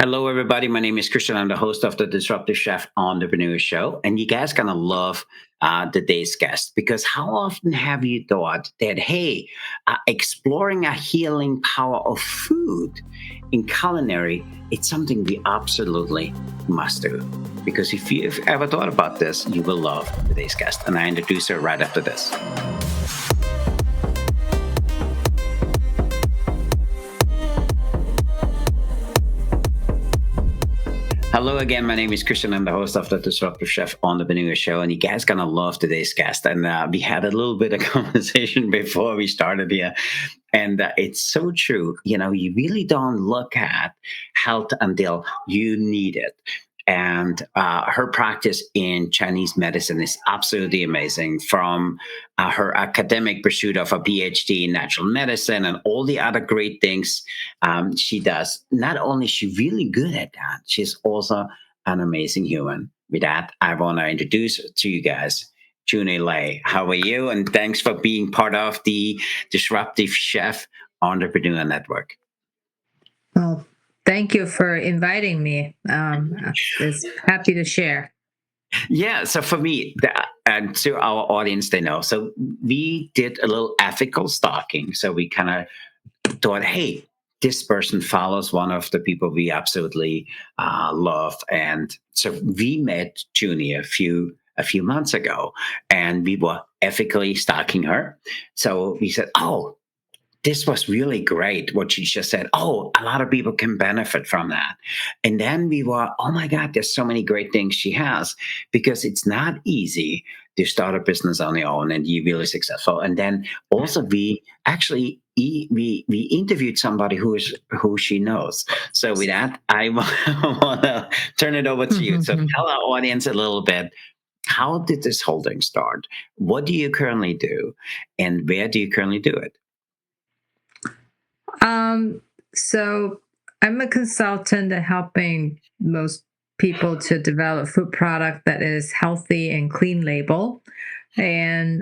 Hello, everybody. My name is Christian. I'm the host of the Disruptive Chef Entrepreneur Show. And you guys gonna love today's guest because how often have you thought that, hey, exploring a healing power of food in culinary, it's something we absolutely must do. Because if you've ever thought about this, you will love today's guest. And I introduce her right after this. Hello again. My name is Christian. I'm the host of the Disruptive Chef Entrepreneur Show, and you guys gonna love today's guest. And we had a little bit of conversation before we started here, and it's so true. You know, you really don't look at health until you need it. And her practice in Chinese medicine is absolutely amazing. From her academic pursuit of a PhD in natural medicine and all the other great things she does. Not only is she really good at that, she's also an amazing human. With that, I want to introduce to you guys Junnie Lai. How are you? And thanks for being part of the Disruptive Chef Entrepreneur Network. Well, thank you for inviting me. It's happy to share. Yeah, so for me, and to our audience, they know. So we did a little ethical stalking. So we kind of thought, hey, this person follows one of the people we absolutely love, and so we met Junie a few months ago, and we were ethically stalking her. So we said, oh, this was really great what she just said. Oh, a lot of people can benefit from that. And then we were, oh my God, there's so many great things she has, because it's not easy to start a business on your own and be really successful. And then also we actually we interviewed somebody who she knows. So with that, I want to turn it over to you. So tell our audience a little bit. How did this whole thing start? What do you currently do? And where do you currently do it? So I'm a consultant at helping most people to develop food product that is healthy and clean label. And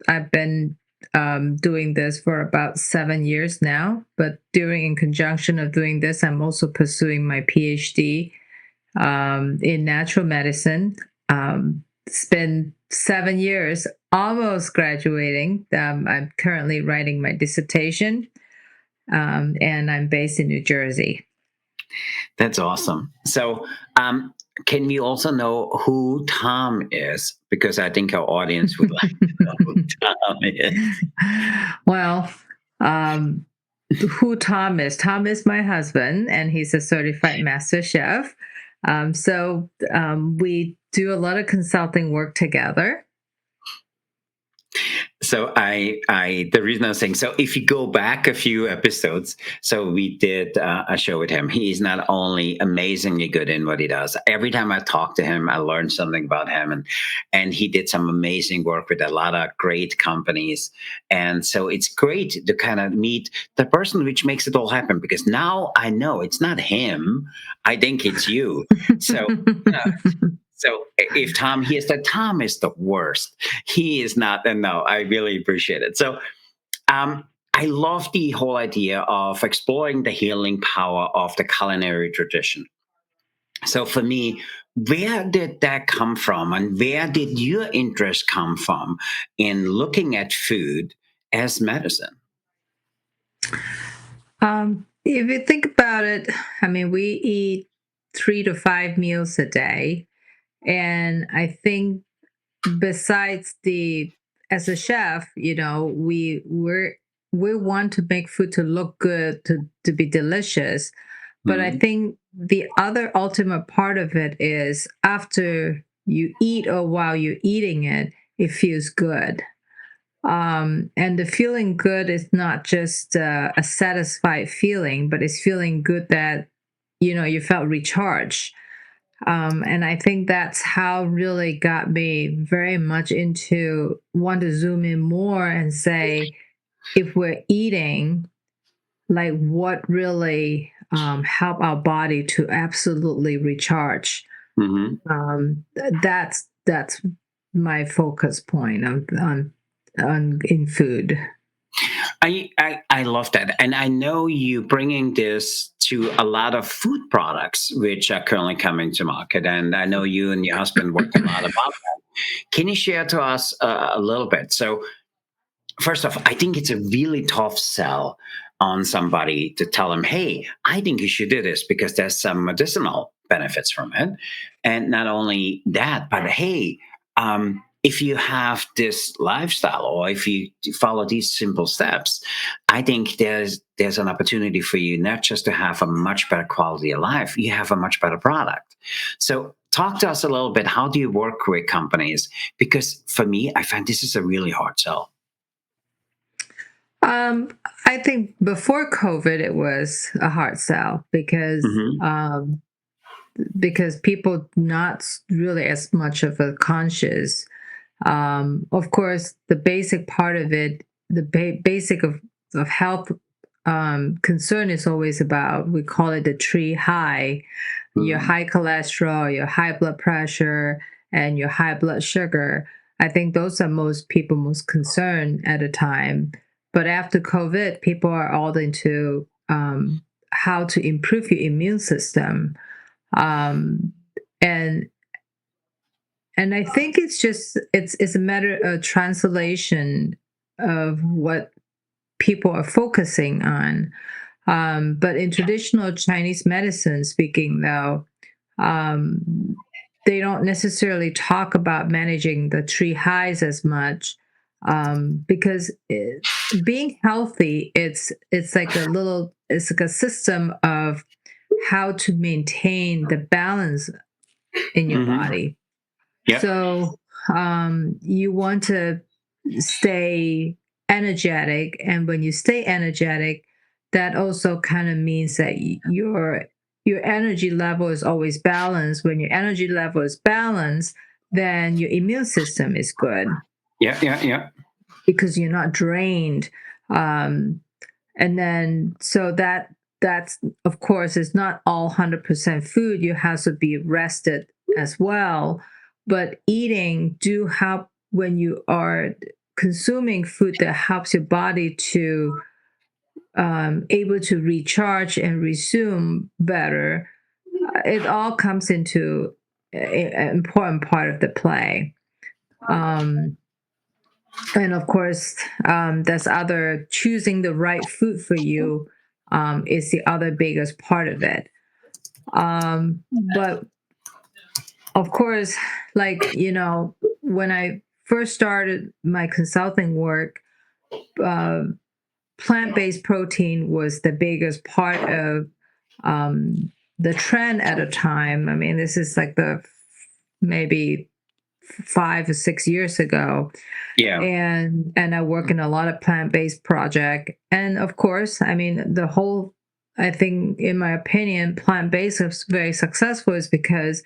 I've been doing this for about 7 years now. But in conjunction of doing this, I'm also pursuing my PhD in natural medicine. It's been 7 years, almost graduating. I'm currently writing my dissertation. And I'm based in New Jersey. That's awesome. So, can we also know who Tom is? Because I think our audience would like to know who Tom is. Well, who Tom is? Tom is my husband, and he's a certified master chef. So we do a lot of consulting work together. So the reason I was saying, so if you go back a few episodes, so we did a show with him. He's not only amazingly good in what he does. Every time I talk to him, I learn something about him, and he did some amazing work with a lot of great companies. And so it's great to kind of meet the person which makes it all happen, because now I know it's not him. I think it's you. So. So if Tom hears that, Tom is the worst. He is not. And no, I really appreciate it. So I love the whole idea of exploring the healing power of the culinary tradition. So for me, where did that come from, and where did your interest come from in looking at food as medicine? If you think about it, I mean, we eat 3 to 5 meals a day. And I think besides as a chef, we want to make food to look good, to be delicious. But I think the other ultimate part of it is after you eat or while you're eating it, it feels good. And the feeling good is not just a satisfied feeling, but it's feeling good that, you felt recharged. And I think that's how really got me very much into want to zoom in more and say, if we're eating, like what really help our body to absolutely recharge. That's my focus point on in food. I love that. And I know you bringing this to a lot of food products which are currently coming to market. And I know you and your husband work a lot about that. Can you share to us a little bit? So, first off, I think it's a really tough sell on somebody to tell them, hey, I think you should do this because there's some medicinal benefits from it. And not only that, but hey, if you have this lifestyle or if you follow these simple steps, I think there's an opportunity for you not just to have a much better quality of life, you have a much better product. So talk to us a little bit. How do you work with companies? Because for me, I find this is a really hard sell. Um, I think before COVID, it was a hard sell Hmm. because people not really as much of a conscious. Of course, the basic part of it, the basic of health concern is always about, we call it the tree high, your Hmm. high cholesterol, your high blood pressure, and your high blood sugar. I think those are most people most concerned at a time. But after COVID, people are all into how to improve your immune system. Um, and and I think it's just it's a matter of translation of what people are focusing on. But in traditional Chinese medicine, speaking though, um, they don't necessarily talk about managing the tree highs as much, because being healthy, it's like a system of how to maintain the balance in your Hmm. body. Yep. So you want to stay energetic, and when you stay energetic, that also kind of means that your energy level is always balanced. When your energy level is balanced, then your immune system is good Yeah. Yeah. Yeah. because you're not drained. Um, and then so that's of course it's not all 100% food. You have to be rested as well, but eating do help when you are consuming food that helps your body to able to recharge and resume better. It all comes into an important part of the play. um, and of course, there's other choosing the right food for you, is the other biggest part of it. But of course, like, when I first started my consulting work, uh, plant-based protein was the biggest part of um, the trend at a time. I mean, this is like the maybe 5 or 6 years ago. Yeah. And I work in a lot of plant-based project. And of course, I mean, I think, in my opinion, plant-based is very successful is because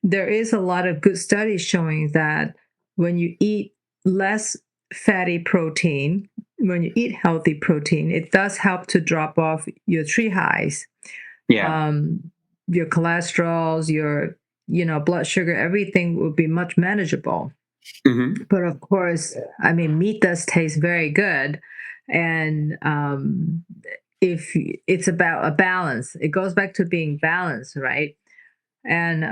there is a lot of good studies showing that when you eat less fatty protein, when you eat healthy protein, it does help to drop off your tree highs, Yeah. um, your cholesterols, your blood sugar, everything will be much manageable. Hmm. But of course, I mean, meat does taste very good, and if it's about a balance, it goes back to being balanced, right? And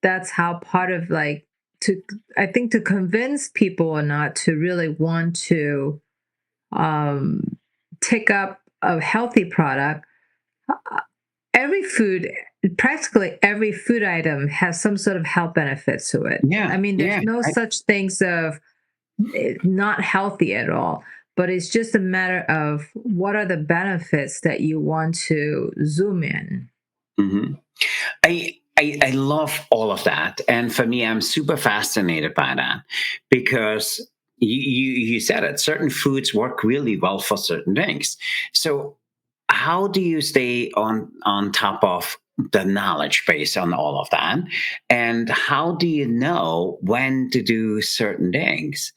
that's how part of, like, to I think, to convince people or not to really want to um, take up a healthy product. uh, Every food, practically every food item, has some sort of health benefits to it. Yeah. I mean, there's Yeah. no such things of not healthy at all, but it's just a matter of what are the benefits that you want to zoom in. Hmm. I love all of that, and for me, I'm super fascinated by that because you said it. Certain foods work really well for certain things. So, how do you stay on top of the knowledge base on all of that, and how do you know when to do certain things?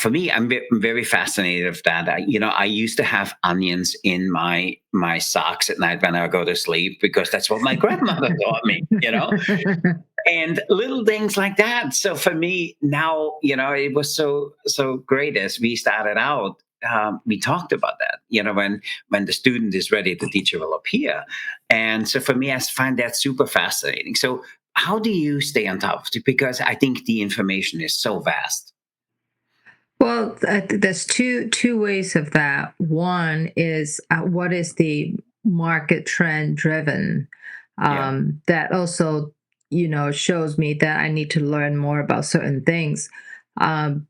For me, I'm very fascinated with that. I used to have onions in my socks at night when I go to sleep because that's what my grandmother taught me. And little things like that. So for me now, it was so great as we started out. we talked about that. When the student is ready, the teacher will appear. And so for me, I find that super fascinating. So how do you stay on top of it? Because I think the information is so vast. Well, there's two ways of that. One is what is the market trend driven. Yeah. That also, shows me that I need to learn more about certain things. Um,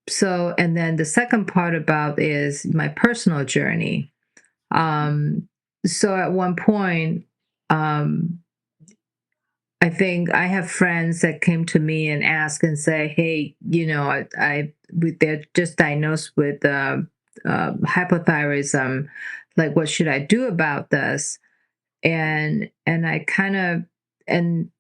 so, and then the second part about is my personal journey. So at one point, um, I think I have friends that came to me and ask and say, "Hey, they're just diagnosed with hypothyroidism. Like, what should I do about this?" And I kind of and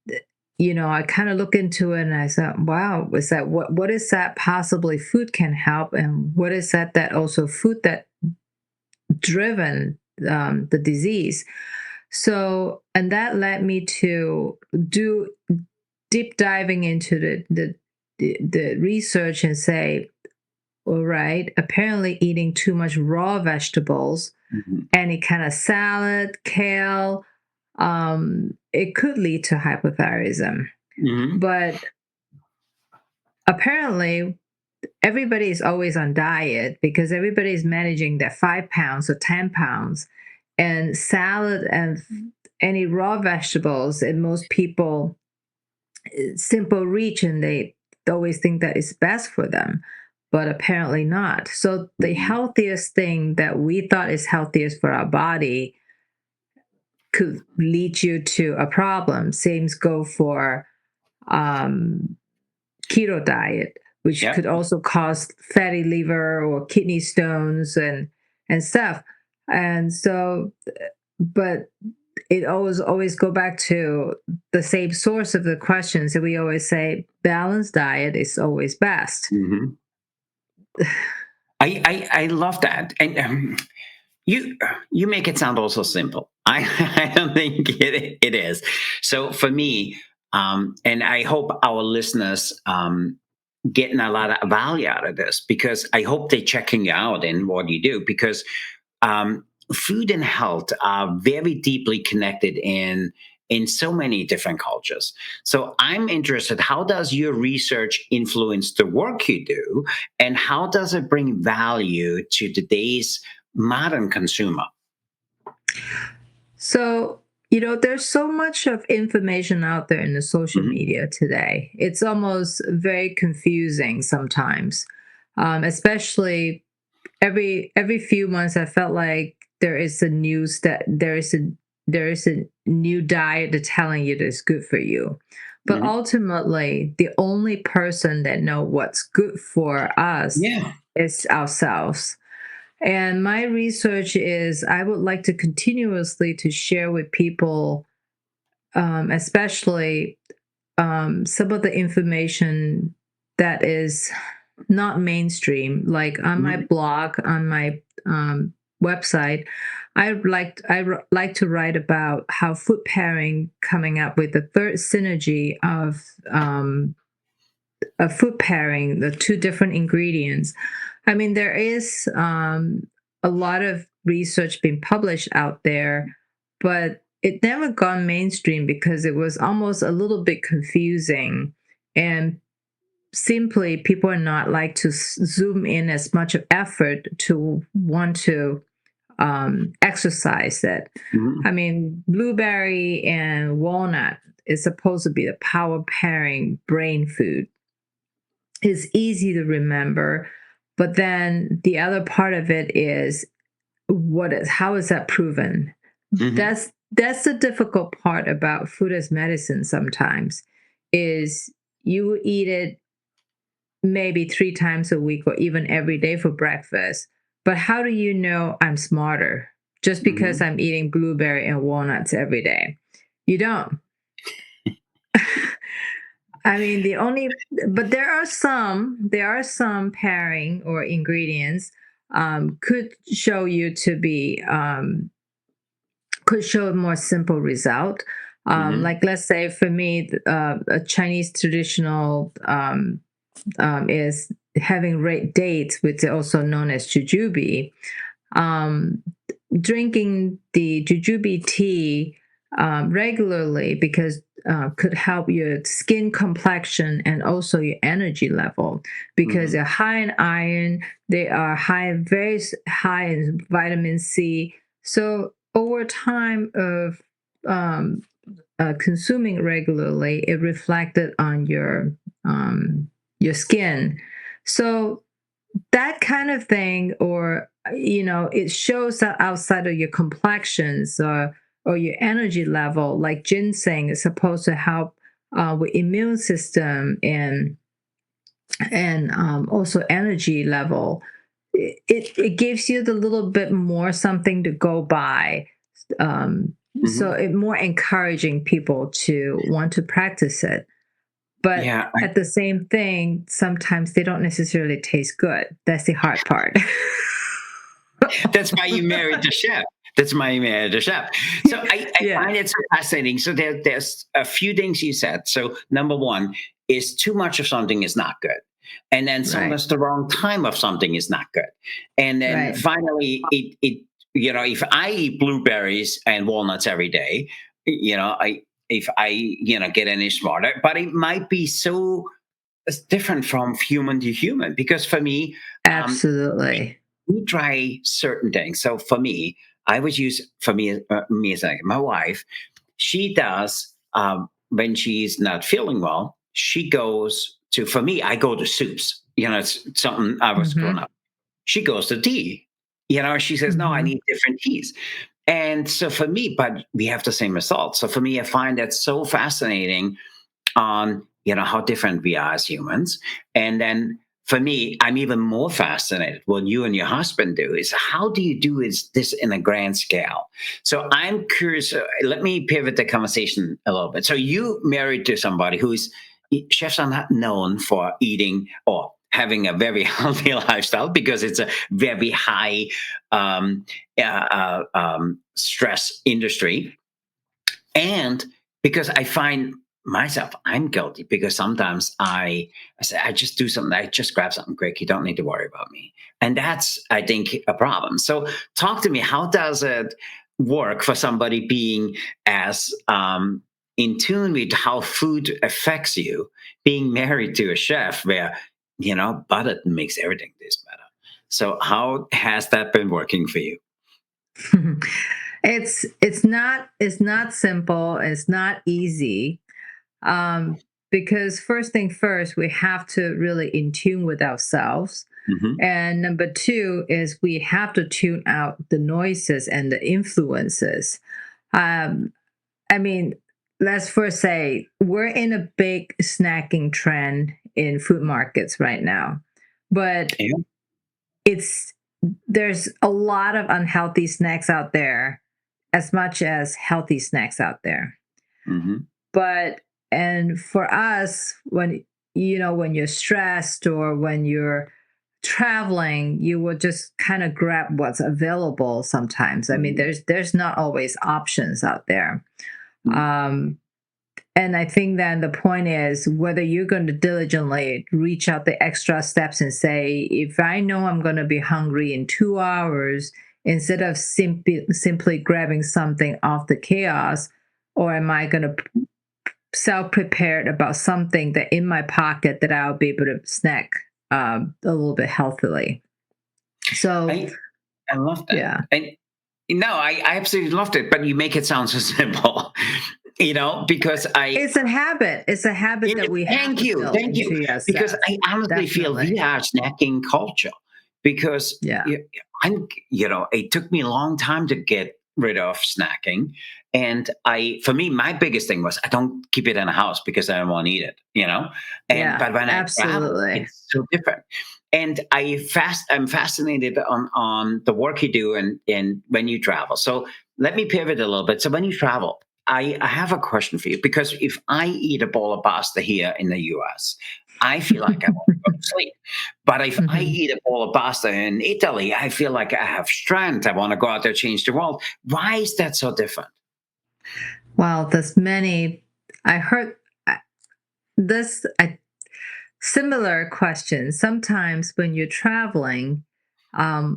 I kind of look into it and I said, "Wow, is that what is that possibly food can help, and what is that also food that driven the disease?" So, and that led me to do deep diving into the research and say, all right, apparently eating too much raw vegetables, Mhm. any kind of salad, kale, it could lead to hypothyroidism. Mhm. But apparently, everybody is always on diet because everybody is managing their 5 pounds or 10 pounds. And salad and any raw vegetables, and most people simple reach and they always think that is best for them, but apparently not. So the Mhm. healthiest thing that we thought is healthiest for our body could lead you to a problem. Same go for um, keto diet, which Yeah. could also cause fatty liver or kidney stones and stuff. And so, but it always go back to the same source of the questions that we always say balanced diet is always best. Mhm. I love that. And you you make it sound also simple. I don't think it is. So for me, and I hope our listeners getting a lot of value out of this, because I hope they're checking you out in what you do, because um, food and health are very deeply connected in so many different cultures. So I'm interested, how does your research influence the work you do, and how does it bring value to today's modern consumer? So, there's so much of information out there in the social Hmm. media today. It's almost very confusing sometimes, especially every few months. I felt like there is a new diet that's telling you that's good for you. But Hmm. ultimately, the only person that know what's good for us Yeah. is ourselves. And my research is I would like to continuously to share with people, especially some of the information that is not mainstream. Like on my Hmm. blog, on my website, I like to write about how food pairing coming up with the third synergy of a food pairing, the two different ingredients. I mean, there is a lot of research being published out there, but it never gone mainstream because it was almost a little bit confusing. And simply, people are not like to zoom in as much of effort to want to exercise it. Hmm. I mean, blueberry and walnut is supposed to be the power pairing brain food. Is easy to remember, but then the other part of it is how is that proven? Hmm. That's the difficult part about food as medicine sometimes, is you eat it maybe 3 times a week or even every day for breakfast, but how do you know I'm smarter just because Hmm. I'm eating blueberry and walnuts every day? You don't. I mean, but there are some pairing or ingredients could show you to be could show a more simple result. Hmm. Like let's say for me, a Chinese traditional is having dates, which is also known as jujube. Um, Drinking the jujube tea regularly, because could help your skin complexion and also your energy level, because Hmm. they're high in iron, they are very high in vitamin C. So over time of um, consuming regularly, it reflected on your skin. So that kind of thing, or it shows that outside of your complexions, or your energy level, like ginseng is supposed to help with immune system and also energy level. It gives you the little bit more something to go by, so Hmm. it more encouraging people to want to practice it. But Yeah, at the same thing, sometimes they don't necessarily taste good. That's the hard part. that's why you married the chef. That's why you married the chef. So I Yeah, find it so fascinating. So there's a few things you said. So number one is too much of something is not good. And then right, sometimes the wrong time of something is not good. And then right. finally, if I eat blueberries and walnuts every day, if I get any smarter, but it might be so different from human to human, because for me, um, Absolutely. we try certain things. So for me, I would use for me as like my wife. She does when she's not feeling well. She goes to for me. I go to soups. It's something I was growing Hmm. up. She goes to tea. She says, "No, I Hmm. need different teas." And so for me, but we have the same results. So for me, I find that so fascinating on how different we are as humans. And then for me, I'm even more fascinated what you and your husband do is how do you do is this in a grand scale. So I'm curious, let me pivot the conversation a little bit. So you married to somebody who's chefs are not known for eating or having a very healthy lifestyle, because it's a very high stress industry. And because I find myself, I'm guilty, because sometimes I say I just do something, I just grab something quick. You don't need to worry about me, and that's, I think, a problem. So talk to me. How does it work for somebody being as in tune with how food affects you, being married to a chef where butter makes everything taste better? So how has that been working for you? It's not simple. It's not easy. Um, because first thing first, we have to really in tune with ourselves. Hmm. And number two is we have to tune out the noises and the influences. Um, I mean, let's first say we're in a big snacking trend in food markets right now, but Yeah. it's there's a lot of unhealthy snacks out there as much as healthy snacks out there. Hmm. But and for us, when you're stressed or when you're traveling, you will just kind of grab what's available sometimes. I mean, there's not always options out there. Um, and I think then the point is whether you're going to diligently reach out the extra steps and say, if I know I'm going to be hungry in 2 hours, instead of simply grabbing something off the chaos, or am I going to self prepared about something that in my pocket that I'll be able to snack a little bit healthily. So I I love that. yeah, And no, I absolutely loved it, but you make it sound so simple, because it's a habit. It's a habit that we have thank to you, build thank you, into because yourself. I honestly feel we Definitely. are snacking culture, because Yeah. it took me a long time to get rid of snacking. And for me, my biggest thing was I don't keep it in the house because I don't want to eat it. And Yeah. but when I travel, Absolutely. it's so different. And I'm fascinated on the work you do and when you travel. So let me pivot a little bit. So when you travel, I have a question for you, because if I eat a bowl of pasta here in the US, I feel like I want to go to sleep. But if I Mhm. eat a bowl of pasta in Italy, I feel like I have strength. I want to go out there, change the world. Why is that so different? Well, there's many. I heard this. Similar question. Sometimes when you're traveling,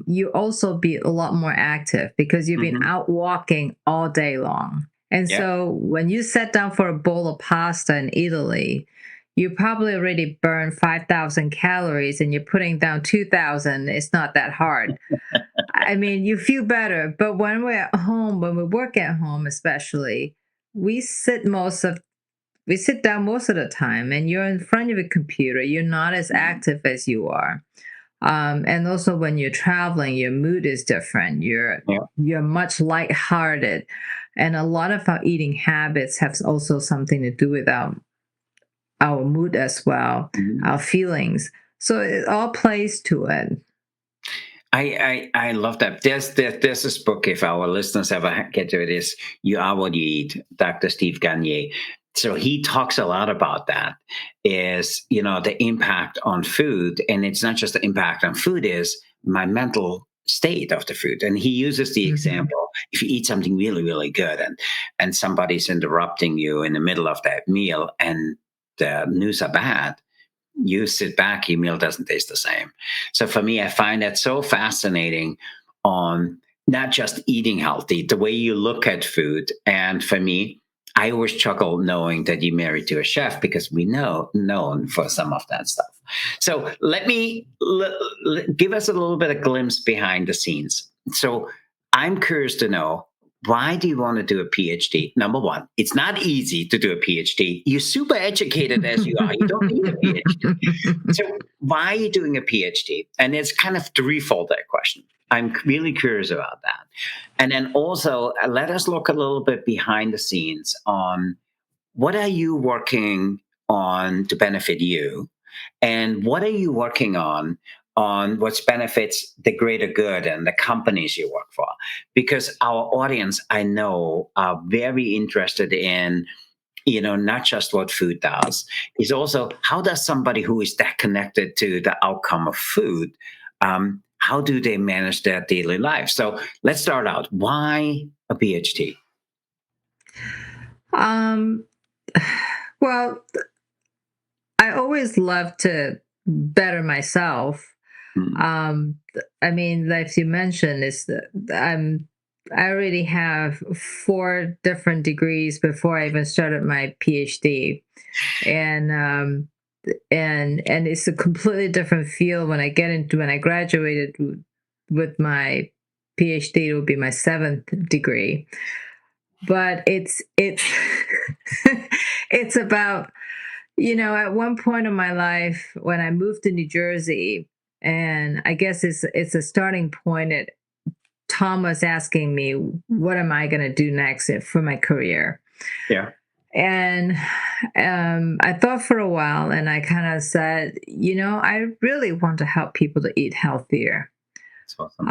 you also be a lot more active because you've been Hmm. out walking all day long. And Yeah. so when you sat down for a bowl of pasta in Italy, you probably already burned 5,000 calories and you're putting down 2,000. It's not that hard. I mean, you feel better. But when we're at home, when we work at home, especially, we sit most of we sit down most of the time and you're in front of a computer. You're not as Mhm. active as you are. And also when you're traveling, your mood is different. Yeah. You're much lighthearted. And a lot of our eating habits have also something to do with our mood as well, Mhm. our feelings. So it all plays to it. I love that. There's this book. If our listeners ever get to it, is "You Are What You Eat," Dr. Steve Gagne. So he talks a lot about that. Is the impact on food, and it's not just the impact on food. Is my mental state of the food, and he uses the Mhm. example: if you eat something really really good, and somebody's interrupting you in the middle of that meal, and the news are bad, you sit back, your meal doesn't taste the same. So for me, I find that so fascinating on not just eating healthy, the way you look at food. And for me, I always chuckle knowing that you're married to a chef because we know known for some of that stuff. So let me give us a little bit of glimpse behind the scenes. So I'm curious to know, why do you want to do a PhD? Number one, it's not easy to do a PhD. You're super educated as you are. You don't need a PhD. So why are you doing a PhD? And it's kind of threefold that question. I'm really curious about that. And then also let us look a little bit behind the scenes on what are you working on to benefit you, and what are you working on what benefits the greater good and the companies you work for, because our audience, I know, are very interested in not just what food does, is also how does somebody who is that connected to the outcome of food, how do they manage their daily life? So let's start out. Why a PhD? um, well, I always love to better myself. Mm, I mean, like you mentioned, is that I already have 4 different degrees before I even started my PhD, and and it's a completely different field when I graduated with my PhD. It will be my 7th degree, but it's it's about, at one point in my life when I moved to New Jersey, and I guess it's a starting point at Tom was asking me, what am I going to do next for my career? yeah, And I thought for a while and I kind of said, I really want to help people to eat healthier. that's awesome.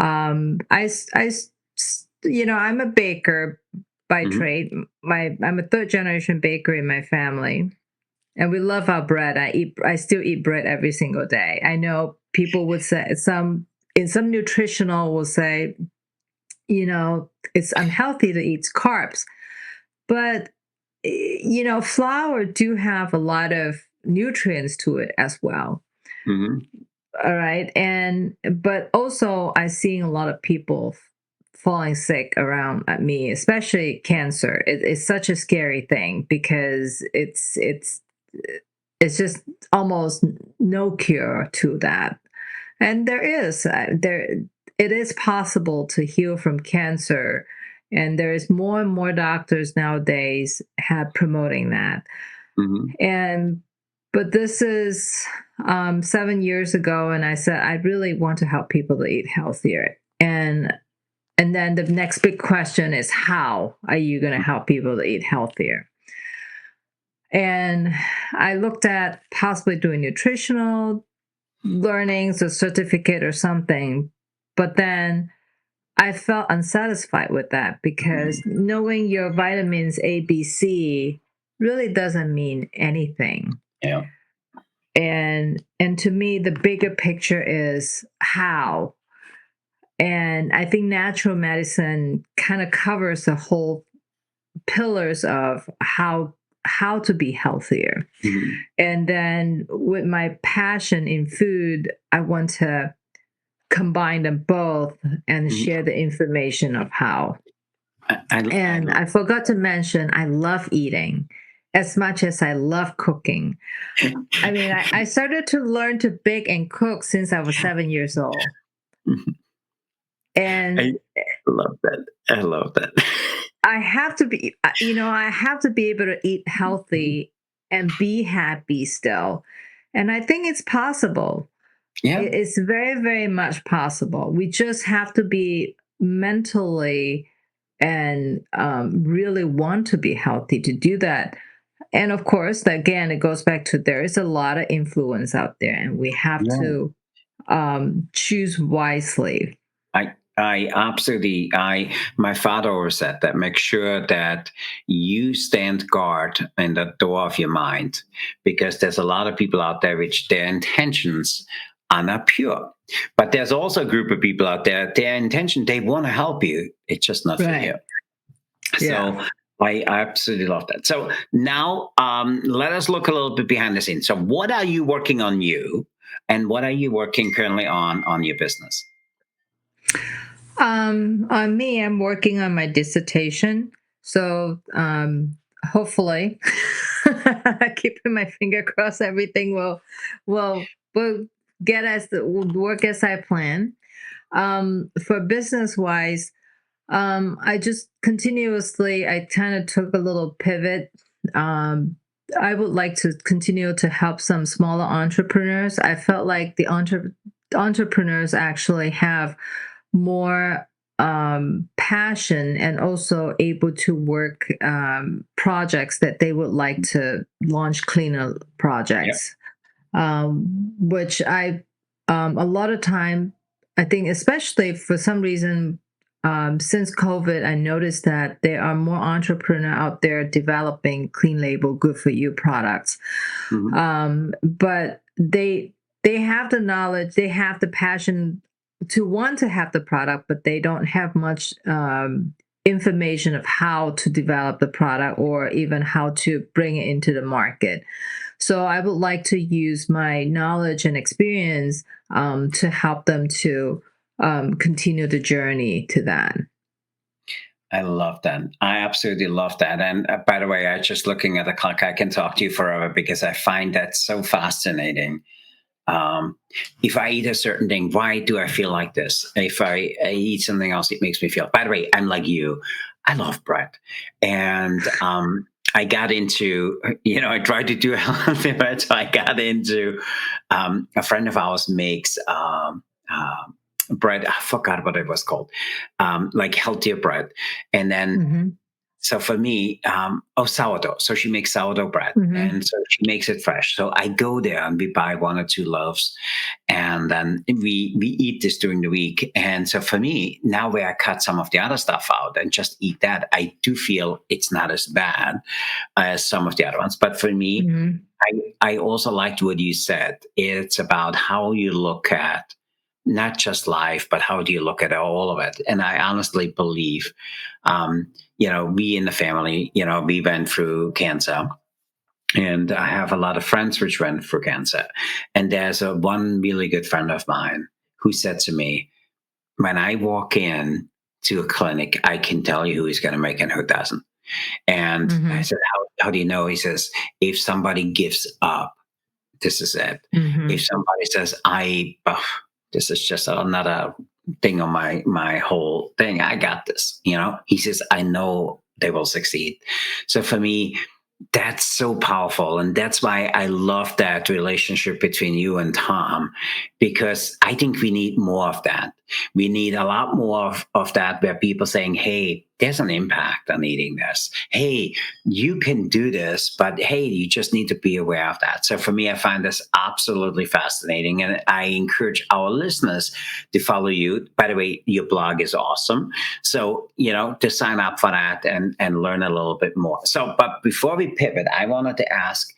I'm a baker by Hmm. trade. I'm a third generation baker in my family. And we love our bread. I still eat bread every single day. I know people would say some nutritional will say, it's unhealthy to eat carbs. But flour do have a lot of nutrients to it as well. Hmm. All right. But also I seeing a lot of people falling sick around me, especially cancer. It's such a scary thing because it's just almost no cure to that. And it is possible to heal from cancer, and there is more and more doctors nowadays have promoting that. Hmm. And but this is 7 years ago, and I said I really want to help people to eat healthier. And then the next big question is, how are you going to help people to eat healthier? And I looked at possibly doing nutritional learnings, a certificate or something. But then I felt unsatisfied with that because knowing your vitamins A, B, C really doesn't mean anything. Yeah. And to me, the bigger picture is how. And I think natural medicine kind of covers the whole pillars of how how to be healthier. Mhm. And then with my passion in food, I want to combine them both and Mhm. share the information of how. I And I forgot to mention, I love eating as much as I love cooking. I mean, I started to learn to bake and cook since I was 7 years old. I And love that. I love that. I have to be, I have to be able to eat healthy and be happy still. And I think it's possible. Yeah. It's very, very much possible. We just have to be mentally and really want to be healthy to do that. And of course, again, it goes back to there is a lot of influence out there, and we have Yeah. to choose wisely. I absolutely, my father always said that make sure that you stand guard in the door of your mind, because there's a lot of people out there which their intentions are not pure. But there's also a group of people out there, their intention, they want to help you. It's just not for you. Right. Yeah. So I absolutely love that. So now let us look a little bit behind the scenes. So what are you working on you, and what are you working currently on your business? On me, I'm working on my dissertation. So hopefully, keeping my finger crossed, everything will get will work as I plan. For business wise, I just continuously, I kind of took a little pivot. Um, I would like to continue to help some smaller entrepreneurs. I felt like the entrepreneurs actually have more passion and also able to work projects that they would like to launch cleaner Yeah. projects, which I a lot of time I think, especially for some reason, since COVID, I noticed that there are more entrepreneurs out there developing clean label, good for you products. Mhm. But they have the knowledge, they have the passion to want to have the product, but they don't have much information of how to develop the product or even how to bring it into the market. So I would like to use my knowledge and experience to help them to continue the journey to that. I love that. I absolutely love that. And by the way, I just looking at the clock, I can talk to you forever because I find that so fascinating. Um, if I eat a certain thing, why do I feel like this? If I eat something else, it makes me feel. By the way, I'm like you. I love bread, and I got into. I tried to do healthy bread, so I got into. A friend of ours makes. Bread. I forgot what it was called, like healthier bread, and then Hmm. so for me, sourdough. So she makes sourdough bread, Hmm. and so she makes it fresh. So I go there and we buy one or two loaves, and then we eat this during the week. And so for me, now where I cut some of the other stuff out and just eat that, I do feel it's not as bad as some of the other ones. But for me, Hmm. I also liked what you said. It's about how you look at not just life, but how do you look at all of it? And I honestly believe, we in the family, we went through cancer. And I have a lot of friends which went through cancer. And there's one really good friend of mine who said to me, when I walk in to a clinic, I can tell you who is going to make it and who doesn't. And I Hmm. said, how do you know? He says, if somebody gives up, this is it. If Hmm. somebody says, this is just another thing on my whole thing, I got this, he says, I know they will succeed. So for me, that's so powerful. And that's why I love that relationship between you and Tom, because I think we need more of that. We need a lot more of that where people saying, hey, there's an impact on eating this. Hey, you can do this, but hey, you just need to be aware of that. So for me, I find this absolutely fascinating. And I encourage our listeners to follow you. By the way, your blog is awesome. So, to sign up for that and learn a little bit more. So, but before we pivot, I wanted to ask,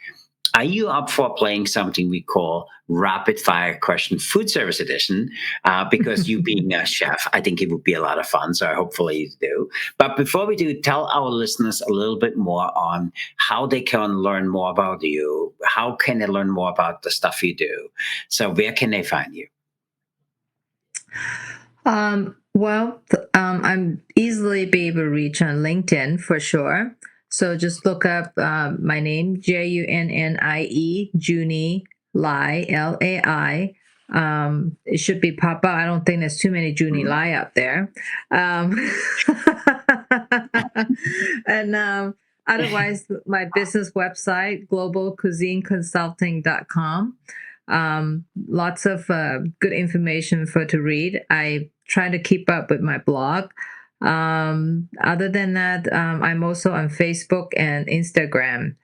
Are you up for playing something we call rapid fire question food service edition? Because you being a chef, I think it would be a lot of fun. So hopefully you do. But before we do, tell our listeners a little bit more on how they can learn more about you. How can they learn more about the stuff you do? So where can they find you? I'm easily be able to reach on LinkedIn for sure. So just look up my name, Junnie, Junnie Lai, Lai. It should be pop up. I don't think there's too many Junnie Mhm. Lai up there. Um, and otherwise, my business website, globalcuisineconsulting.com. Lots of good information for to read. I try to keep up with my blog. Other than that, I'm also on Facebook and Instagram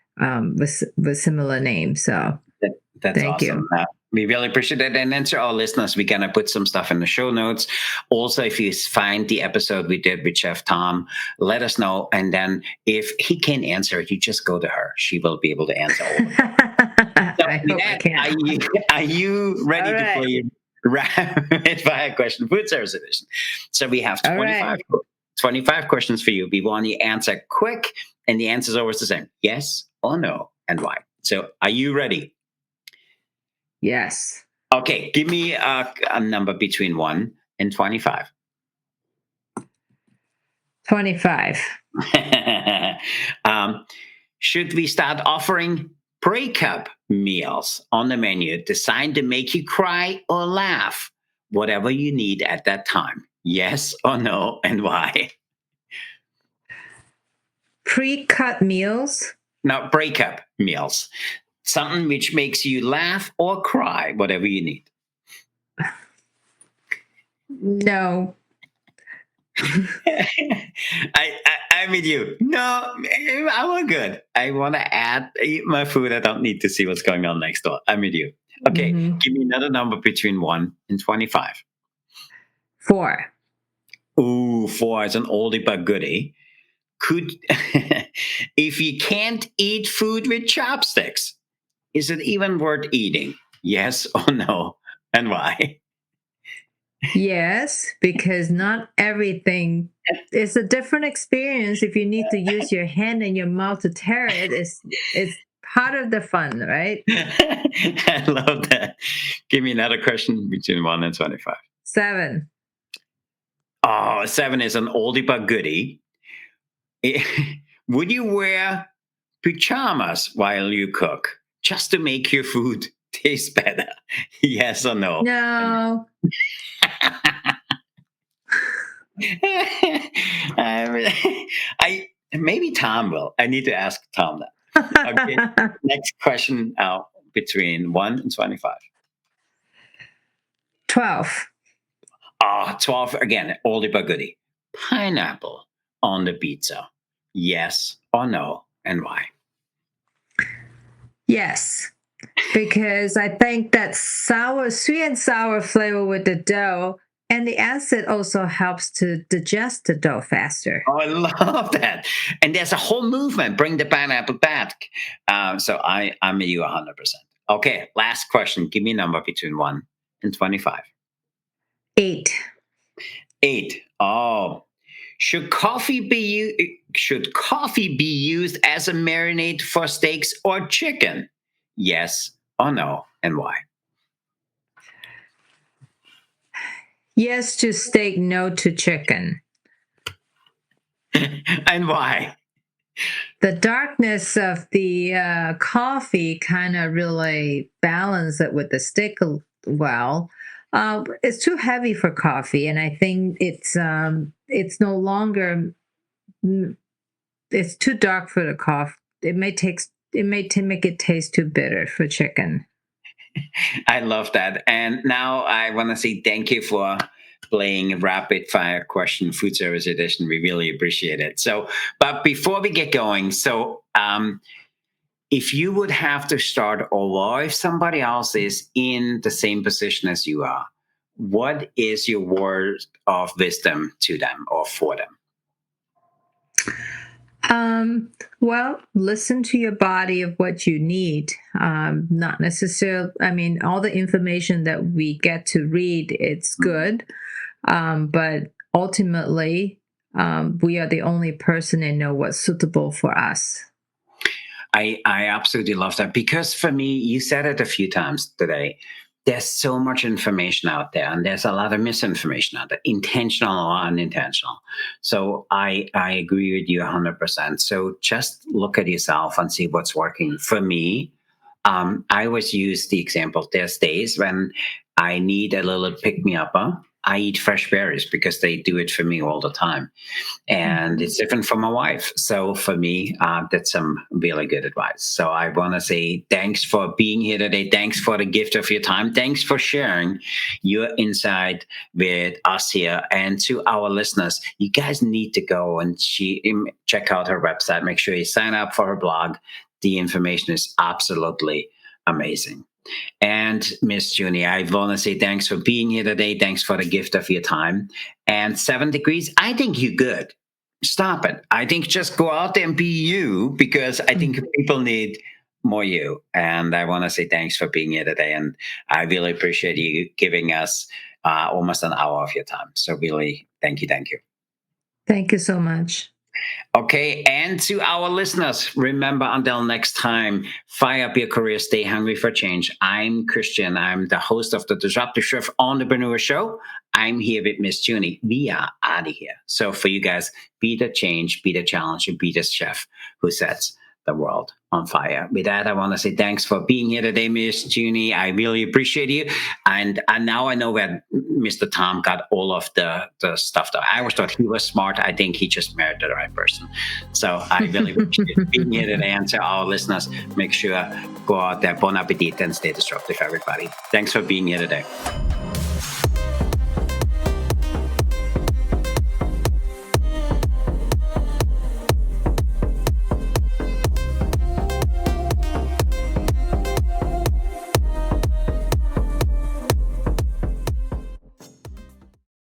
with similar names. So That's thank awesome. you. We really appreciate it. And then to our listeners, we're going to put some stuff in the show notes. Also, if you find the episode we did with Chef Tom, let us know. And then if he can't answer it, you just go to her. She will be able to answer all of it. So I with hope I that, can. are you ready All to right. play rapid fire question food service edition? So we have All 25, right. 25 questions for you. We want you to answer quick, and the answer is always the same: yes or no, and why. So are you ready? Yes. Okay, give me a number between 1 and 25. 25. um, should we start offering breakup meals on the menu designed to make you cry or laugh? Whatever you need at that time. Yes or no, and why? Pre-cut meals? Now, breakup meals. Something which makes you laugh or cry, whatever you need. No. I'm with you. No, I'm good. I want to eat my food. I don't need to see what's going on next door. I'm with you. Okay, Mhm. give me another number between 1 and 25. 4. Ooh, 4 is an oldie but goodie. Could if you can't eat food with chopsticks, is it even worth eating? Yes or no, and why? Yes, because not everything it's a different experience if you need to use your hand and your mouth to tear it. It's part of the fun, right? I love that. Give me another question between 1 and 25. 7. Oh, 7 is an oldie but goodie. Would you wear pajamas while you cook just to make your food taste better? Yes or no? No. I maybe Tom will. I need to ask Tom that. Okay. Next question between 1 and 25. 12. 12 again, oldie but goodie. Pineapple on the pizza. Yes or no, and why? Yes. Because I think that sweet and sour flavor with the dough and the acid also helps to digest the dough faster. Oh, I love that. And there's a whole movement, bring the pineapple back. So I'm with you 100%. Okay, last question. Give me a number between 1 and 25. 8. 8. Oh, should coffee be used as a marinade for steaks or chicken? Yes or no, and why? Yes to steak, no to chicken. And why? The darkness of the coffee kind of really balance it with the steak well. It's too heavy for coffee, and I think it's no longer it's too dark for the coffee. It may make it taste too bitter for chicken. I love that. And now I want to say thank you for playing rapid fire question food service edition. We really appreciate it. So, but before we get going, if you would have to start over, if somebody else is in the same position as you are, what is your word of wisdom to them or for them? Well, listen to your body of what you need. Not necessarily, I mean, all the information that we get to read, it's good. But ultimately, we are the only person that know what's suitable for us. I absolutely love that because for me, you said it a few times today. There's so much information out there, and there's a lot of misinformation out there, intentional or unintentional. So I agree with you 100%. So just look at yourself and see what's working. For me, I always use the example. There's days when I need a little pick me upper. I eat fresh berries because they do it for me all the time, and Mhm. it's different from my wife. So for me, that's some really good advice. So I want to say thanks for being here today. Thanks for the gift of your time. Thanks for sharing your insight with us here. And to our listeners, you guys need to go and check out her website. Make sure you sign up for her blog. The information is absolutely amazing. And Miss Junie, I want to say thanks for being here today. Thanks for the gift of your time. And 7 degrees, I think you're good. Stop it. I think just go out there and be you because I think people need more you. And I want to say thanks for being here today. And I really appreciate you giving us almost an hour of your time. So really, thank you. Thank you. Thank you so much. Okay, and to our listeners, remember until next time, fire up your career, stay hungry for change. I'm Christian. I'm the host of the Disruptive Chef Entrepreneur Show. I'm here with Miss Junie. We are out of here. So for you guys, be the change, be the challenge, and be the chef who sets the world on fire. With that, I want to say thanks for being here today, Miss Junie. I really appreciate you. And now I know where Mr. Tom got all of the stuff. That I always thought he was smart. I think he just married the right person. So I really appreciate being here today. And to our listeners, make sure go out there, bon appetit, and stay disruptive, everybody. Thanks for being here today.